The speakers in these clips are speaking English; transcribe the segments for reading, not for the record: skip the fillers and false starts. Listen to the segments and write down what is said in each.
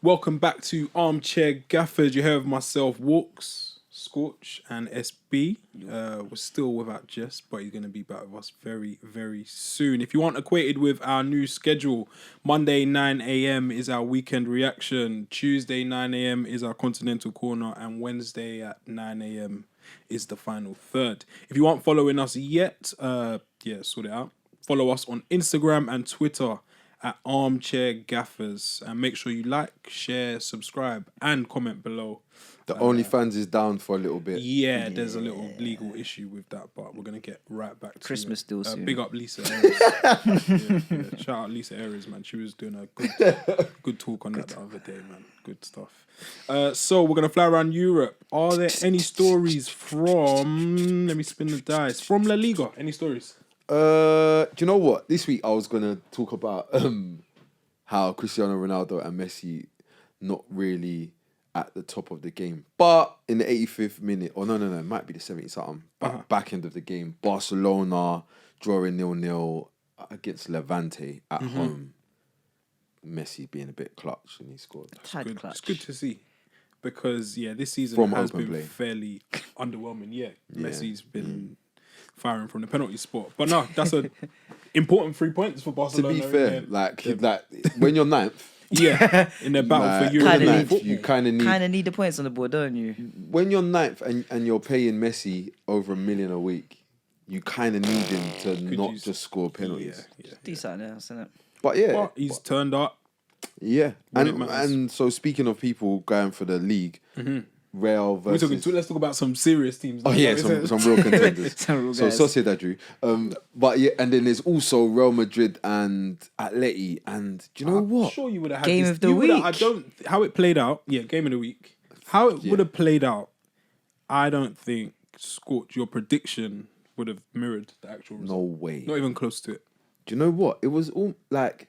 Welcome back to Armchair Gaffers. You're here with myself, Walks, Scorch, and SB. We're still without Jess, but he's going to be back with us very, very soon. If you aren't acquainted with our new schedule, Monday 9 a.m. is our weekend reaction. Tuesday 9 a.m. is our Continental Corner, and Wednesday at 9 a.m. is the final third. If you aren't following us yet, sort it out. Follow us on Instagram and Twitter at Armchair Gaffers, and make sure you like, share, subscribe, and comment below. The OnlyFans is down for a little bit. Yeah, there's a little legal issue with that, but we're gonna get right back to Christmas it. deal soon. Big up Lisa Aries. Shout out Lisa Aries, man. She was doing a good talk on that the other day, man. Good stuff. So we're gonna fly around Europe. Are there any stories from? Let me spin the dice. From La Liga. Any stories? Do you know what? This week I was gonna talk about how Cristiano Ronaldo and Messi not really at the top of the game, but in the 85th minute, or no, it might be the 70 something, back end of the game, Barcelona drawing 0-0 against Levante at home. Messi being a bit clutch and he scored. Good. It's good to see, because this season From has open been play. fairly underwhelming. Messi's been firing from the penalty spot, but no, that's a important 3 points for To Barcelona. be fair, like when you're ninth, in their battle for European football, you kind of need the points on the board, don't you? When you're ninth and you're paying Messi over $1 million a week, you kind of need him to not just score penalties. Do something else, innit? But he's turned up. Yeah, When it matters. and so speaking of people going for the league, Real versus. Let's talk about some serious teams. Oh yeah, some real contenders. Some real So guys. Sociedad drew. But yeah, and then there's also Real Madrid and Atleti. And do you know I'm what? sure you would have had Game this. of the You would've- week. I don't. How it played out. Yeah, game of the week. How it would have played out. I don't think Scorch, your prediction would have mirrored the actual result. No way. Not even close to it. Do you know what? It was all like.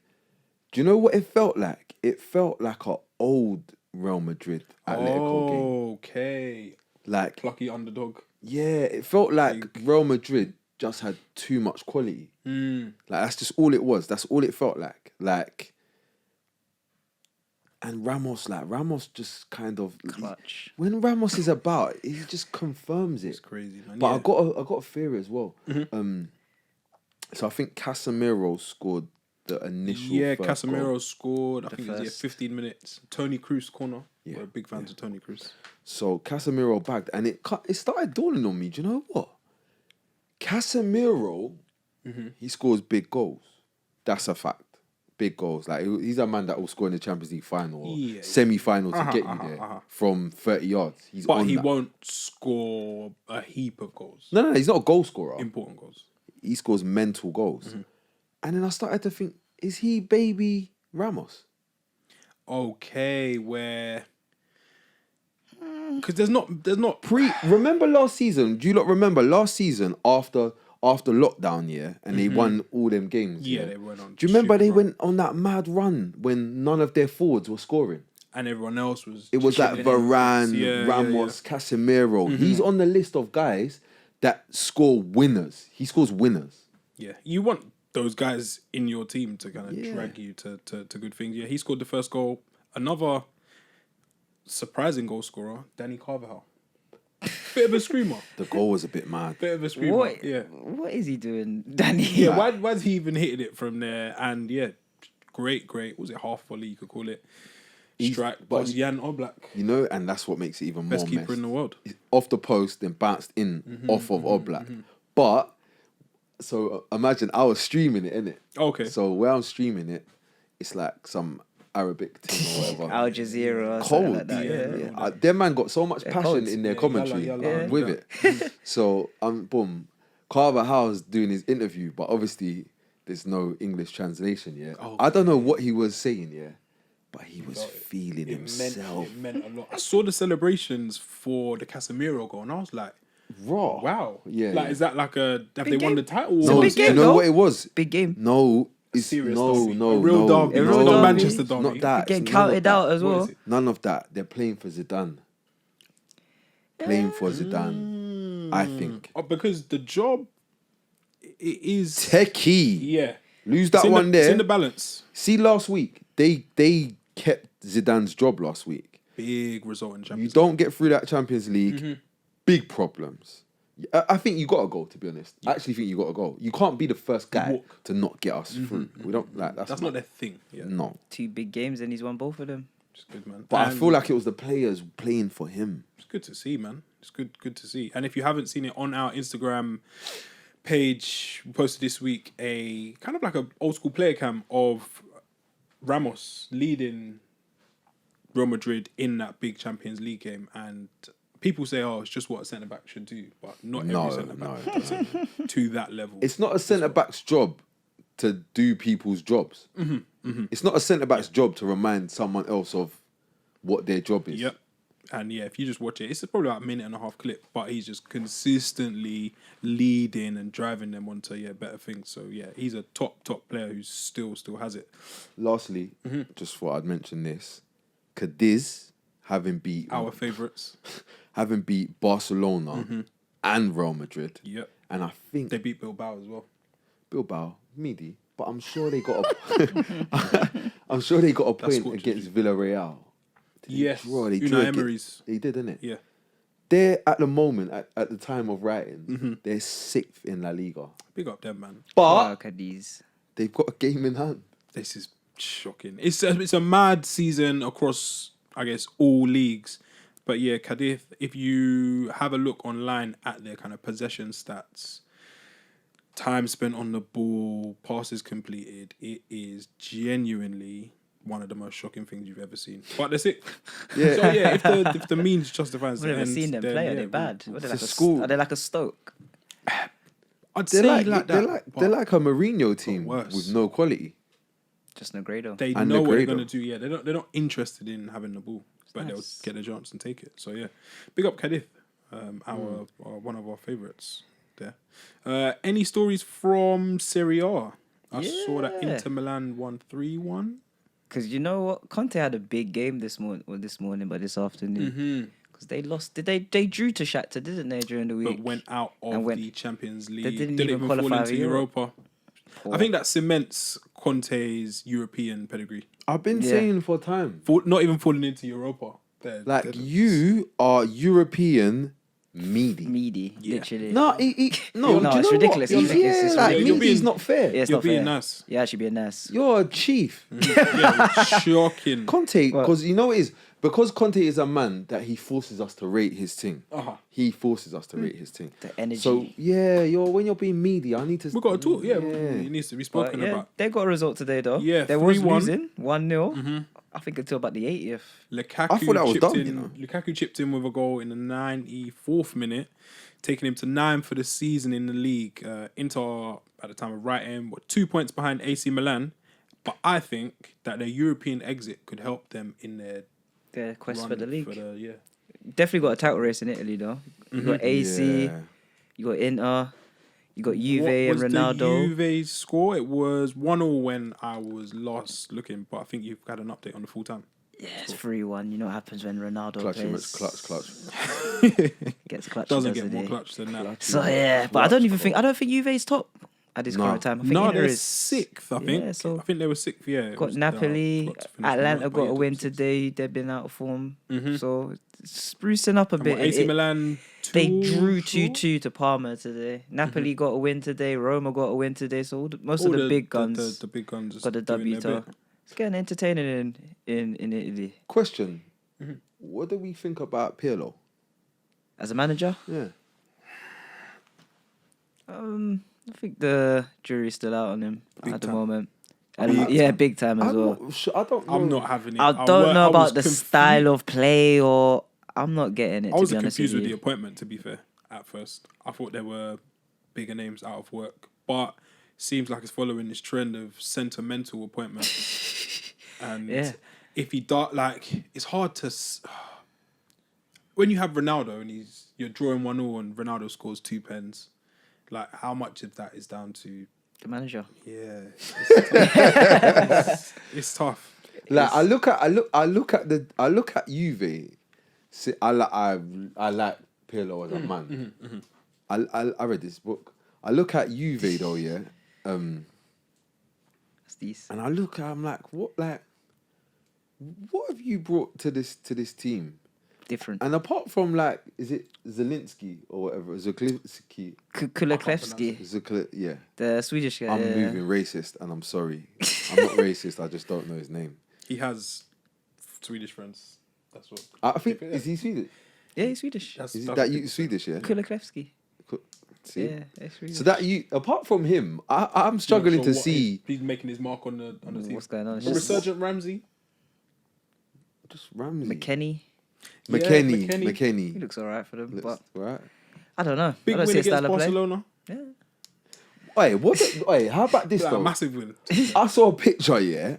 Do you know what it felt like? It felt like an old Real Madrid Atletico game. Okay. Like Plucky underdog. yeah, it felt like Real Madrid just had too much quality. Like that's just all it was. That's all it felt like. Like, and Ramos just kind of Clutch. When Ramos is about, he just confirms it. It's crazy, man. But I got a theory as well. So I think Casemiro scored the initial. first Casemiro goal. scored. I think it was first. 15 minutes. Tony Cruz corner. Yeah, We're big fans of Tony Cruz. So Casemiro bagged, and it started dawning on me. Do you know what? Casemiro, he scores big goals. That's a fact. Big goals. Like he's a man that will score in the Champions League final or semi-final to get you there from 30 yards. But on he that. won't score a heap of goals. No, he's not a goal scorer. Important goals. He scores mental goals. And then I started to think, is he baby Ramos? Okay, where... Because there's not... Remember last season? Do you lot remember last season after lockdown, and they won all them games? Yeah, they went on. Do you remember they super went on that mad run when none of their forwards were scoring? and everyone else was... It was like chipping in. Varane, Ramos, Casemiro. He's on the list of guys that score winners. He scores winners. Yeah, you want those guys in your team to kind of drag you to good things. Yeah, he scored the first goal. Another surprising goal scorer, Danny Carvajal. Bit of a screamer. The goal was a bit mad. Bit of a screamer. What is he doing, Danny? Yeah, why's he even hitting it from there? And yeah, great. Was it half volley, you could call it? Strike, but Jan Oblak. You know, and that's what makes it even more Best keeper mess. in the world. Off the post, then bounced in off of Oblak. But, so imagine I was streaming it, innit? Okay. So where I'm streaming it, it's like some Arabic team or whatever. Al Jazeera or something Cold. like that. Yeah. Them man got so much passion cold. in their Yeah, commentary yalla, with it. So, boom. Carvajal's doing his interview, but obviously there's no English translation yet. Okay. I don't know what he was saying, but he was feeling himself. It meant a lot. I saw the celebrations for the Casemiro goal, and I was like, Raw. wow. Yeah. Like, is that like have they Big won game. the title? It's a No, big do you game, know though. what it was? Big game. No, it's Serious no, derby. no, A real no, derby. A It's real not derby. Manchester It's derby. not that. Getting It's none of counted that. out as What well. is it? None of that. They're playing for Zidane. Playing for Zidane, I think. Oh, because the job, it is... Techie. Yeah. Lose that It's in one the, It's there. in the balance. See, last week they kept Zidane's job last week. Big result in You Champions don't get through that Champions League, big problems. I think you got to go, to be honest. I actually think you got to go. You can't be the first guy to not get us through. We don't like That's not their thing. Yeah. No. 2 big games and he's won both of them. It's good, man. But I feel like it was the players playing for him. It's good to see, man. It's good to see. And if you haven't seen it on our Instagram page, we posted this week a kind of like a old school player cam of Ramos leading Real Madrid in that big Champions League game. And people say, "Oh, it's just what a centre back should do," but not every centre back does it to that level. It's not a centre back's job to do people's jobs. It's not a centre back's job to remind someone else of what their job is. Yep. And yeah, if you just watch it, it's probably about a minute and a half clip, but he's just consistently leading and driving them onto better things. So yeah, he's a top player who still has it. Lastly, just thought I'd mention this: Cadiz having beat Our favourites. having beat Barcelona and Real Madrid. Yep. And I think They beat Bilbao as well. Bilbao, Midi, but I'm sure they got a I'm sure they got a point Scottish. against Villarreal. Yes. Draw, they Unai drew Emery's. They did, didn't it? Yeah. They're at the moment, at the time of writing, they're 6th in La Liga. Big up them, man. But Cadiz. they've got a game in hand. This is shocking. It's a mad season across, I guess, all leagues. But yeah, Cadiz, if you have a look online at their kind of possession stats, time spent on the ball, passes completed, it is genuinely one of the most shocking things you've ever seen. But that's it. Yeah. So yeah, if the means justifies I've the never ends, seen them then, play. Are yeah, they bad? What, It's like a school. Are they like a Stoke? I'd They're say like, like they're that. like but they're like a Mourinho team worse. with no quality. Just Negredo. they and know what they're Negredo. gonna do. Yeah, they're not interested in having the ball, but they'll nice. get the chance and take it. So yeah, big up Cadiz, our one of our favourites there. Any stories from Serie A? I saw that Yeah. Inter Milan won 3-1. Because you know what? Conte had a big game this morning, but this afternoon. Because they lost. They drew to Shakhtar, didn't they, during the week? But went out of And went- the Champions League. they didn't even fall qualify into for Europe. Europa. I think that cements Conte's European pedigree. I've been Yeah. saying for time. Not even falling into Europa. Like, you are European meaty. Meaty, literally. No, no, No, do you it's know what? ridiculous. It's ridiculous. It's like, ridiculous. meaty's not fair. Yeah, it's You're not being fair. nice. Yeah, actually be a nice. You're a chief. Yeah, shocking. Conte, because you know what it is? Because Conte is a man that he forces us to rate his thing. He forces us to rate his thing. The energy. So, yeah, when you're being meaty, I need to... We got to talk. Yeah, it needs to be But spoken yeah, about. they got a result today though. Yeah, they was 3-1. losing 1-0. I think until about the 80th. Lukaku I thought that was chipped done, in. you know. Lukaku chipped in with a goal in the 94th minute, taking him to 9 for the season in the league. Inter, at the time of writing, were 2 points behind AC Milan, but I think that their European exit could help them in their Their quest run for the league. yeah. Definitely got a title race in Italy though. You got AC, Yeah. you got Inter, you got Juve What and was Ronaldo. the Juve score? It was 1-0 when I was last looking, but I think you've got an update on the full time. Yeah, it's 3-1. You know what happens when Ronaldo Clutch him, plays. it's clutch. Gets clutch. Doesn't doesn't get more he? clutch than that. So yeah, but I don't think Juve's top at this No. current time. I think No, Inter they're is 6th, I think. Yeah, so I think they were 6th, yeah. It got was, Napoli, forgot to finish the Atlanta month, but got yeah, a they win were 6th. today. They've been out of form, so it's sprucing up a And bit. what, AC Milan, They 2 drew draw? 2-2 to Parma today. Napoli got a win today. Roma got a win today. So most of the big guns The big guns got the doing W. their So bit. it's getting entertaining in Italy. Question. What do we think about Pirlo? As a manager, Yeah. I think the jury's still out on him Big at the time. moment. And yeah, big time as I'm well. not sure. I don't know. I'm not having it. I don't know was about the confused- style of play, or I'm not getting it. I was to be honest confused with with the you. appointment, to be fair, at first. I thought there were bigger names out of work, but seems like it's following this trend of sentimental appointments. And Yeah. if he it's hard to... When you have Ronaldo and you're drawing 1-0 and Ronaldo scores 2 pens, like how much of that is down to... The manager. Yeah, it's tough. Like I look at Juve. See, I like Pirlo as a man. I read this book. I look at Juve though, yeah. That's these. And I'm like, what? Like, what have you brought to this team? Different. And apart from like, is it Zelensky or whatever? Zelensky. Kuliklevsky, Yeah. the Swedish guy. I'm moving racist, and I'm sorry. I'm not racist. I just don't know his name. He has Swedish friends. That's what. I think is he Swedish? Yeah, he's Swedish. Is that you Swedish? Yeah. Kuliklevsky. See? Yeah, it's Swedish. So that you, apart from him, I'm struggling to see. He's making his mark on the team. What's going on? It's A just resurgent Ramsey. Just Ramsey. McKenny. McKenny. He looks alright for them, but Right. I don't know. Big I don't win see a against style of play. Barcelona. Yeah. Wait, how about this Like a though? massive win. I saw a picture, yeah.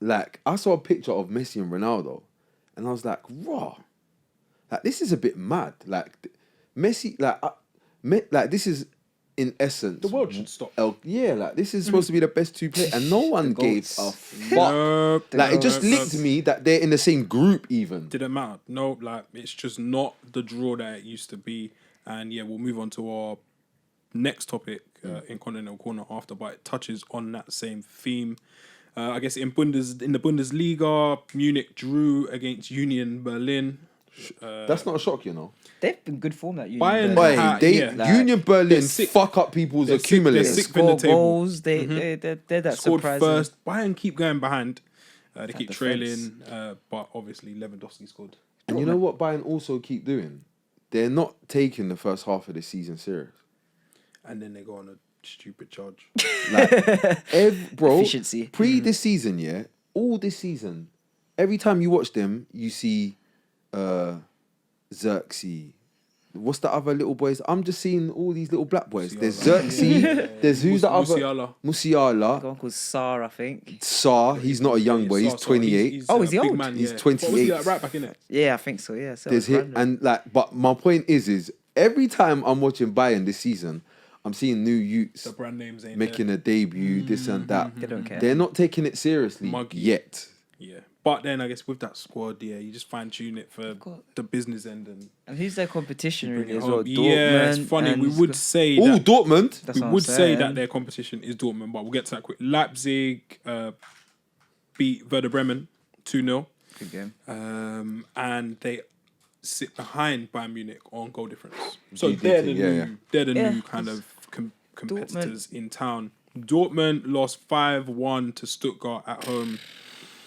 Like I saw a picture of Messi and Ronaldo, and I was like, raw. Like this is a bit mad. Like Messi, like this is in essence The world should stop. Like this is supposed to be the best two players, and no one gave goats. a fuck. Nope. Like it just Nope. linked me that they're in the same group even. Didn't matter. No, like it's just not the draw that it used to be. And yeah, we'll move on to our next topic in Continental Corner after, but it touches on that same theme. I guess in the Bundesliga, Munich drew against Union Berlin. That's not a shock, you know. They've been good form that Union. Bayern- Berlin. Wait, Union Berlin they're sick. fuck up people's They're sick. accumulators. They're sick. in Score the table. goals. They're that Scored surprising. first. Bayern keep going behind. They keep defense. trailing, but obviously Lewandowski scored. And you know what Bayern also keep doing? They're not taking the first half of the season serious. And then they go on a stupid charge. Like, bro, Efficiency. this season, yeah, all this season, every time you watch them, you see Xerxes. What's the other little boys? I'm just seeing all these little black boys. There's Xerxes. There's who's the other? Musiala. Musiala. One called Sar, I think. Sar. He's not a young boy. He's 28. Oh, is he a big old? Man, He's yeah. 28. What was he like right back in it? Yeah, I think so. Yeah. So There's him, and like, but my point is every time I'm watching Bayern this season, I'm seeing new youths The brand names ain't making a debut, this and that. They don't care. They're not taking it seriously Muggy. yet. Yeah. But then I guess with that squad, yeah, you just fine tune it for got- the business end and And who's their competition bring really it as home. well? Yeah, it's Dortmund funny. and We would say Oh, that Dortmund. That's we what would I'm say saying. that their competition is Dortmund, but we'll get to that quick. Leipzig beat Werder Bremen 2-0. Good game. And they sit behind Bayern Munich on goal difference. So GDT, they're the yeah. they're the Yeah. new kind of competitors in town. Dortmund lost 5-1 to Stuttgart at home.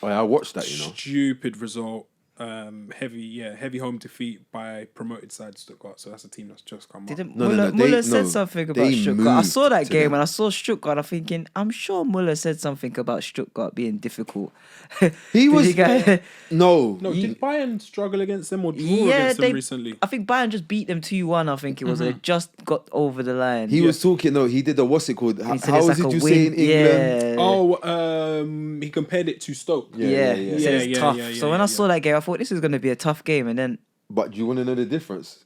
Oh, yeah, I watched that, you know. Stupid result. Heavy home defeat by promoted side Stuttgart. So that's a team that's just come up. Didn't No, no, no, Muller they- said no, something about they Stuttgart. I moved saw that to game them. and I saw Stuttgart. I'm thinking, I'm sure Muller said something about Stuttgart being difficult. He Did was he go- no. No, did Bayern struggle against them or draw Yeah, against them they- recently? I think Bayern just beat them 2-1. I think it was. They just got over the line. He was talking. No, he did the what's it called? He How said it's was like it a you win. say in England? Yeah. He compared it to Stoke. Yeah, yeah. He said it's Yeah, tough. yeah, So yeah, when yeah. I saw that game, I thought this is going to be a tough game, and then But do you want to know the difference?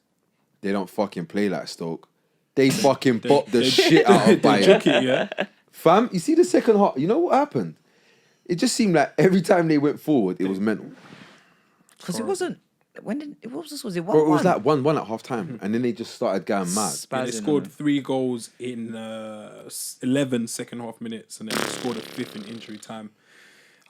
They don't fucking play like Stoke. They fucking pop the shit out of They joke Bayern. it, yeah. Fam, you see the second half. You know what happened? It just seemed like every time they went forward, it was mental. because it wasn't. When did it was it 1-1? Bro, it was like 1-1 at half time, and then they just started going mad. Yeah, they Spazzing, scored innit? 3 goals in 11 second half minutes, and then they scored a 5th in injury time.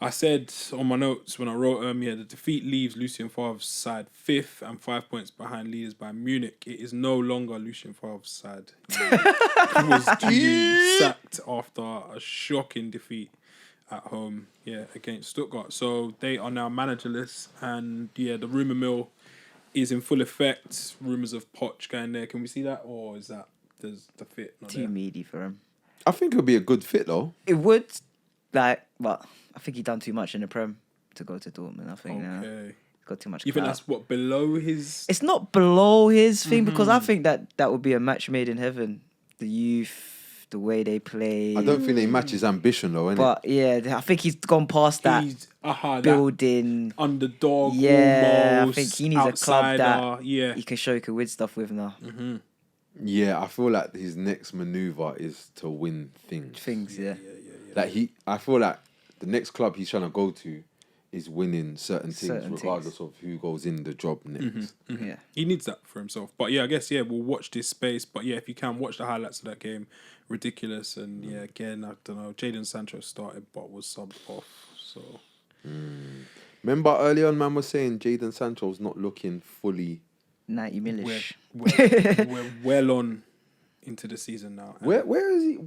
I said on my notes when I wrote, the defeat leaves Lucien Favre's side 5th and 5 points behind leaders by Munich. It is no longer Lucien Favre's side. He was duly sacked after a shocking defeat at home, against Stuttgart. So they are now managerless, and the rumour mill is in full effect. Rumours of Poch going there. Can we see that, or is that there's the fit not too there? meaty for him. I think it would be a good fit though. It would, but I think he done too much in the Prem to go to Dortmund. I think Okay. got too much. You think clout. that's what below his? It's not below his thing because I think that would be a match made in heaven. The youth, the way they play. I don't think they match his ambition though, innit? But yeah, I think he's gone past that He's that building. underdog. Yeah, almost, I think he needs a club that outsider, he can show he can win stuff with now. Yeah, I feel like his next maneuver is to win things. Yeah. Like I feel like the next club he's trying to go to is winning certain things, Certain regardless of who goes in the job next. Yeah. He needs that for himself. But yeah, I guess we'll watch this space. But yeah, if you can watch the highlights of that game, ridiculous. And again, I don't know. Jadon Sancho started but was subbed off. So Remember early on, man was saying Jadon Sancho's not looking fully. 90 millish. We're well on into the season now. And Where is he?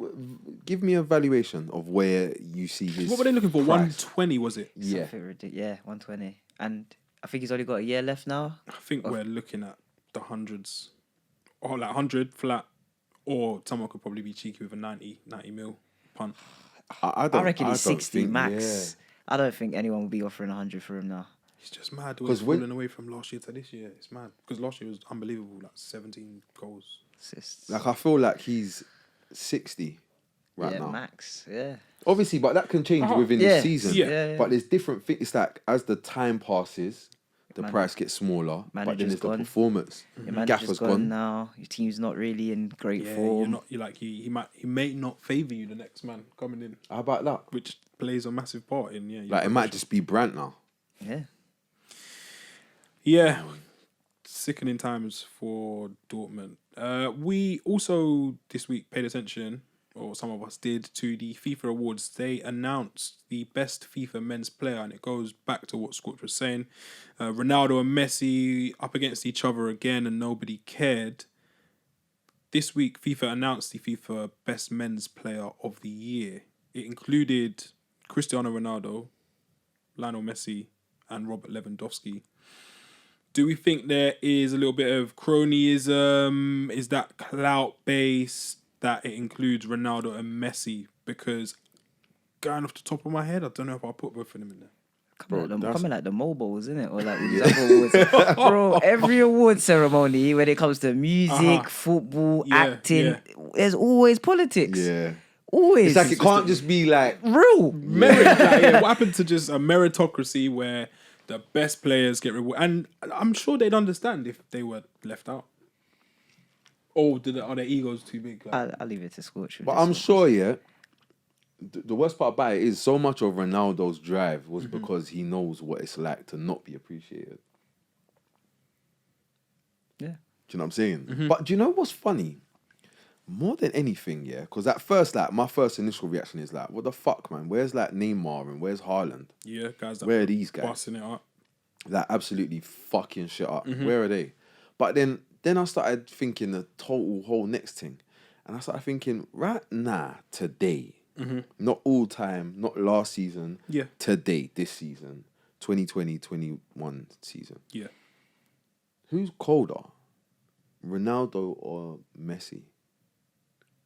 Give me a valuation of where you see his. what were they looking for? price. 120 was it? Yeah. Something ridiculous. Yeah, 120. And I think he's only got a year left now. I think we're looking at the hundreds, or like 100 flat, or someone could probably be cheeky with a 90 mil punt. I reckon he's don't 60 think- max. I don't think anyone will be offering 100 for him now. He's just mad. 'Cause He's falling away from last year to this year. It's mad because last year was unbelievable, like 17 goals. Assists. Like I feel like he's 60 right yeah, now. max. Yeah. Obviously, but that can change Uh-huh. within Yeah. the season. Yeah. But there's different things. It's like as the time passes, the Man- price gets smaller. But then manager's there's the gone. performance. Your manager's Gaffer's gone gone. now. Your team's not really in great Yeah, form. you're like he may not favour you the next man coming in, How about that? which plays a massive part in your Like it might progression. just be Brandt now. Yeah. Yeah, sickening times for Dortmund. We also this week paid attention, or some of us did, to the FIFA awards. They announced the best FIFA men's player, and it goes back to what Scott was saying. Ronaldo and Messi up against each other again, and nobody cared. This week, FIFA announced the FIFA best men's player of the year. It included Cristiano Ronaldo, Lionel Messi, and Robert Lewandowski. Do we think there is a little bit of cronyism? Is that clout based that it includes Ronaldo and Messi? Because going off the top of my head, I don't know if I'll put both of them in there. Coming like the mobiles, isn't it? Or like these other awards. Bro, every award ceremony, when it comes to music, football, Yeah, acting, there's always politics. Yeah. Always. It's like it can't just be like real. Merit, like, yeah, what happened to just a meritocracy where the best players get rewarded? And I'm sure they'd understand if they were left out. Or are their egos too big? Like, I'll leave it to Scorch. with But this I'm one. sure, yeah. The worst part about it is so much of Ronaldo's drive was because he knows what it's like to not be appreciated. Yeah. Do you know what I'm saying? But do you know what's funny? More than anything, yeah, because at first, like, my first initial reaction is like, what the fuck, man? Where's like Neymar and where's Haaland? yeah, guys that Where were are these guys? busting it up. Like, absolutely fucking shit up. Where are they? But then I started thinking the whole next thing. And I started thinking, right now, today, not all time, not last season, Yeah. today, this season, 2020-21 season. Yeah. Who's colder, Ronaldo or Messi?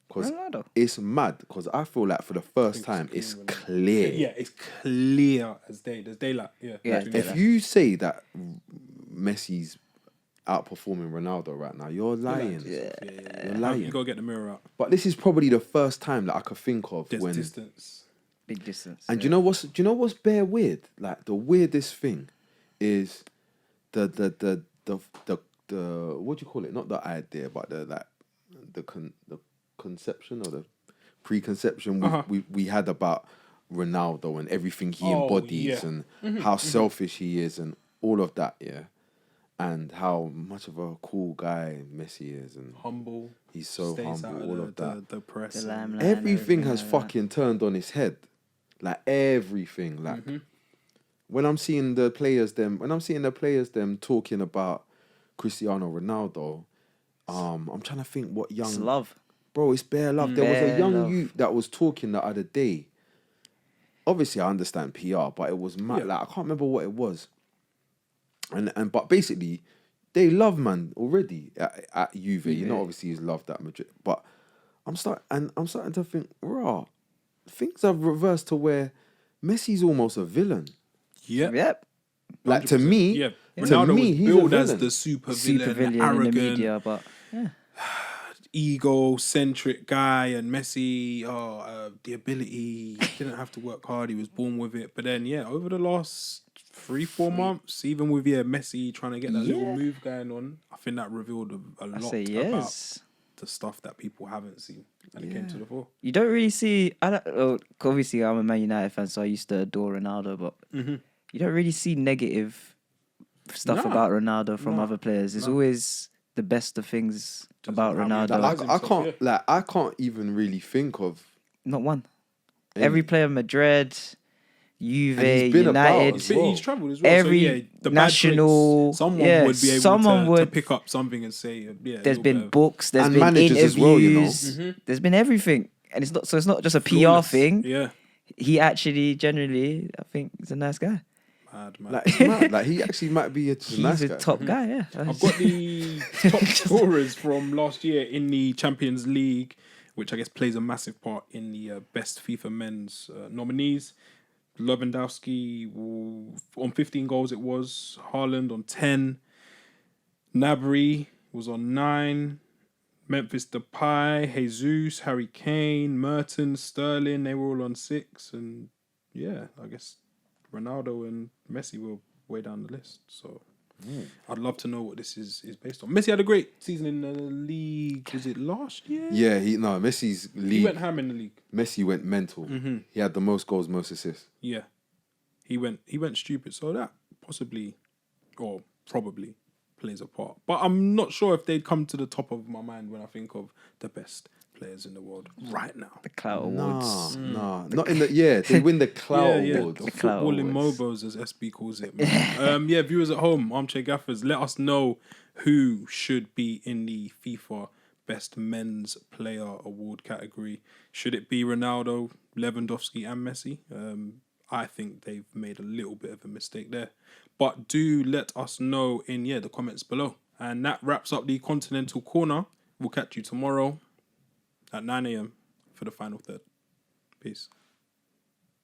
Because Ronaldo. it's mad, because I feel like for the first time, it's clear. Yeah, it's clear as day. There's daylight. Yeah. Yeah, between If them. you say that Messi's outperforming Ronaldo right now, you're lying. You're lying. You gotta get the mirror out. But this is probably the first time that I could think of There's when. distance. Big distance. And do you know what's bare weird? Like the weirdest thing is the what do you call it? Not the idea, but the conception or the preconception we had about Ronaldo and everything he embodies and how selfish he is and all of that, yeah. And how much of a cool guy Messi is and Humble. he's so Stays humble, out all of of that. The press. The and- limelight and Everything has like that. fucking turned on its head. Like everything. Like when I'm seeing the players them talking about Cristiano Ronaldo, I'm trying to think what young It's love. bro, it's bare love. There was a Bare young love. youth that was talking the other day. Obviously I understand PR, but it was mad. Yeah. Like I can't remember what it was. And but basically, they love man already at Juve. You know, obviously he's loved at Madrid. But I'm starting to think, raw, things have reversed to where Messi's almost a villain. Yep. Yep. Like to me, Yeah. to Ronaldo me, was he's a billed as villain. the super Super villain, villain in arrogant, the media, but yeah. ego-centric guy, and Messi, the ability, he didn't have to work hard, he was born with it. But then, yeah, over the last 3-4 months, even with Messi trying to get that little move going on, I think that revealed a I lot say about yes. the stuff that people haven't seen when it came to the fore. You don't really see. Obviously, I'm a Man United fan, so I used to adore Ronaldo, but you don't really see negative stuff Nah. about Ronaldo from other players. It's always the best of things about how he Ronaldo. does Like, himself, I can't even really think of Not one. any. Every player, Madrid, Juve, And he's been about United. as well. He's travelled as well. Every so, yeah, the bad national- clicks, someone yeah, would be able someone to would- pick up something and say, yeah. There's you're been better. books. There's And been managers interviews. as well, you know. There's been everything, and it's not. So it's not just a PR Flawless. thing. Yeah. He actually, generally, I think, he's a nice guy. Mad. Like, it's mad. Like, he actually might be just a He's nice a guy. top guy. Yeah. I've got the top scorers from last year in the Champions League, which I guess plays a massive part in the best FIFA men's nominees. Lewandowski on 15 goals it was. Haaland on 10. Gnabry was on 9. Memphis Depay, Jesus, Harry Kane, Mertens, Sterling, they were all on 6. And yeah, I guess Ronaldo and Messi were way down the list. So I'd love to know what this is based on. Messi had a great season in the league. Was it last year? Yeah, Messi's league. He went ham in the league. Messi went mental. He had the most goals, most assists. Yeah. He went stupid. So that possibly or probably plays a part. But I'm not sure if they'd come to the top of my mind when I think of the best players in the world right now. The Clout Awards. Nah, not in the. Yeah, they win the Clout Yeah. Award. The Clout football in Awards. Mobos, as SB calls it. Man. Viewers at home, Armchair Gaffers, let us know who should be in the FIFA Best Men's Player Award category. Should it be Ronaldo, Lewandowski, and Messi? I think they've made a little bit of a mistake there. But do let us know in the comments below. And that wraps up the Continental Corner. We'll catch you tomorrow at 9 a.m. for the final third. Peace.